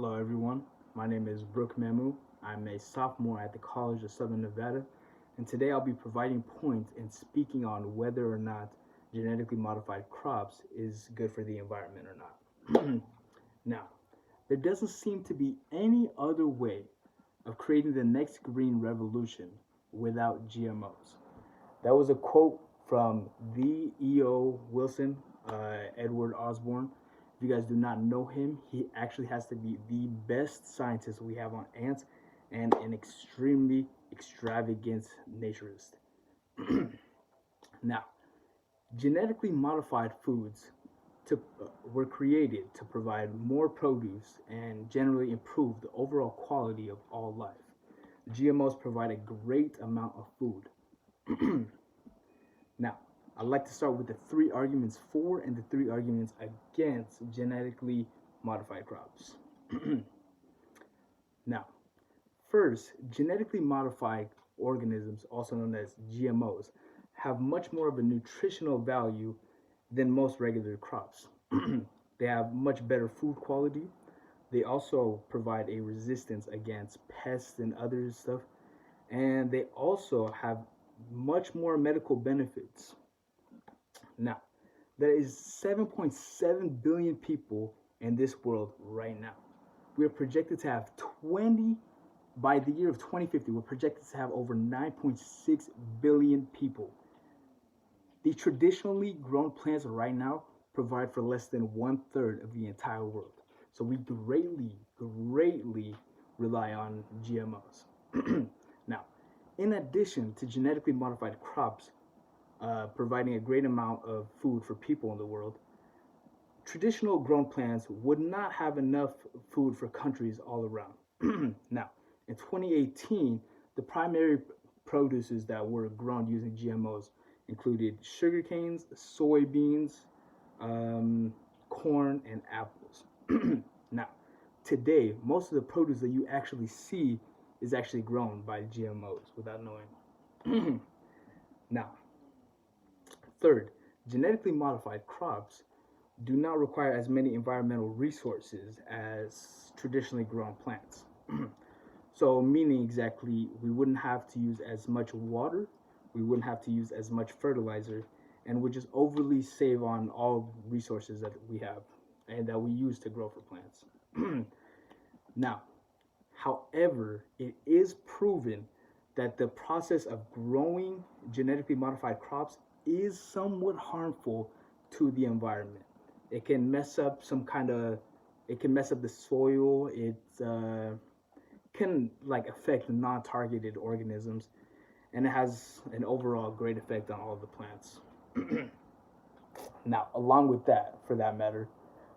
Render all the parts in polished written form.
Hello, everyone. My name is Brooke Memu. I'm a sophomore at the College of Southern Nevada, and today I'll be providing points and speaking on whether or not genetically modified crops is good for the environment or not. Now, there doesn't seem to be any other way of creating the next green revolution without GMOs. That was a quote from the E.O. Wilson, Edward Osborne. If you guys do not know him, he actually has to be the best scientist we have on ants and an extremely extravagant naturist. Now, genetically modified foods were created to provide more produce and generally improve the overall quality of all life. GMOs provide a great amount of food. Now, I'd like to start with the three arguments for and the three arguments against genetically modified crops. Now, first, genetically modified organisms, also known as GMOs, have much more of a nutritional value than most regular crops. They have much better food quality. They also provide a resistance against pests and other stuff. And they also have much more medical benefits. Now, there is 7.7 billion people in this world right now. We are projected to have by the year of 2050, we're projected to have over 9.6 billion people. The traditionally grown plants right now provide for less than 1/3 of the entire world. So we greatly rely on GMOs. Now, in addition to genetically modified crops providing a great amount of food for people in the world, traditional grown plants would not have enough food for countries all around. Now, in 2018, the primary produces that were grown using GMOs included sugar canes, soybeans, corn, and apples. Now, today, most of the produce that you actually see is actually grown by GMOs without knowing. Now, third, genetically modified crops do not require as many environmental resources as traditionally grown plants. So, meaning exactly, we wouldn't have to use as much water, we wouldn't have to use as much fertilizer, and would just overly save on all resources that we have and that we use to grow for plants. Now, however, it is proven that the process of growing genetically modified crops is somewhat harmful to the environment. It can mess up it can mess up the soil. It can affect non-targeted organisms, and it has an overall great effect on all the plants. Now, along with that, for that matter,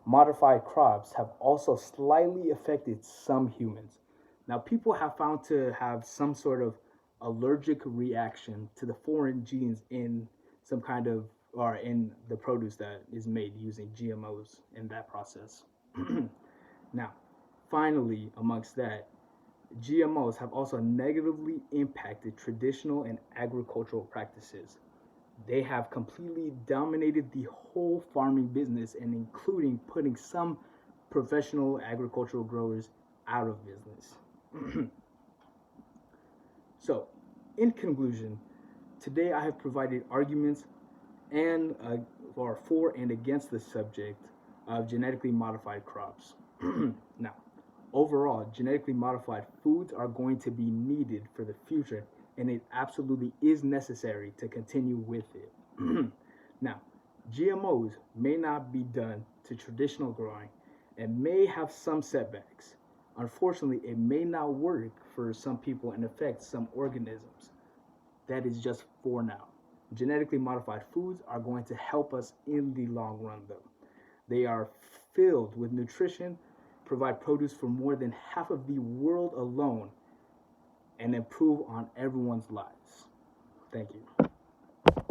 modified crops have also slightly affected some humans. Now, people have found to have some sort of allergic reaction to the foreign genes in some kind of or in the produce that is made using GMOs in that process. Now, finally, amongst that, GMOs have also negatively impacted traditional and agricultural practices. They have completely dominated the whole farming business, and including putting some professional agricultural growers out of business. So, in conclusion, today I have provided arguments and or for and against the subject of genetically modified crops. Now, overall, genetically modified foods are going to be needed for the future, and it absolutely is necessary to continue with it. Now, GMOs may not be done to traditional growing and may have some setbacks. Unfortunately, it may not work for some people and affect some organisms. That is just for now. Genetically modified foods are going to help us in the long run, though. They are filled with nutrition, provide produce for more than half of the world alone, and improve on everyone's lives. Thank you.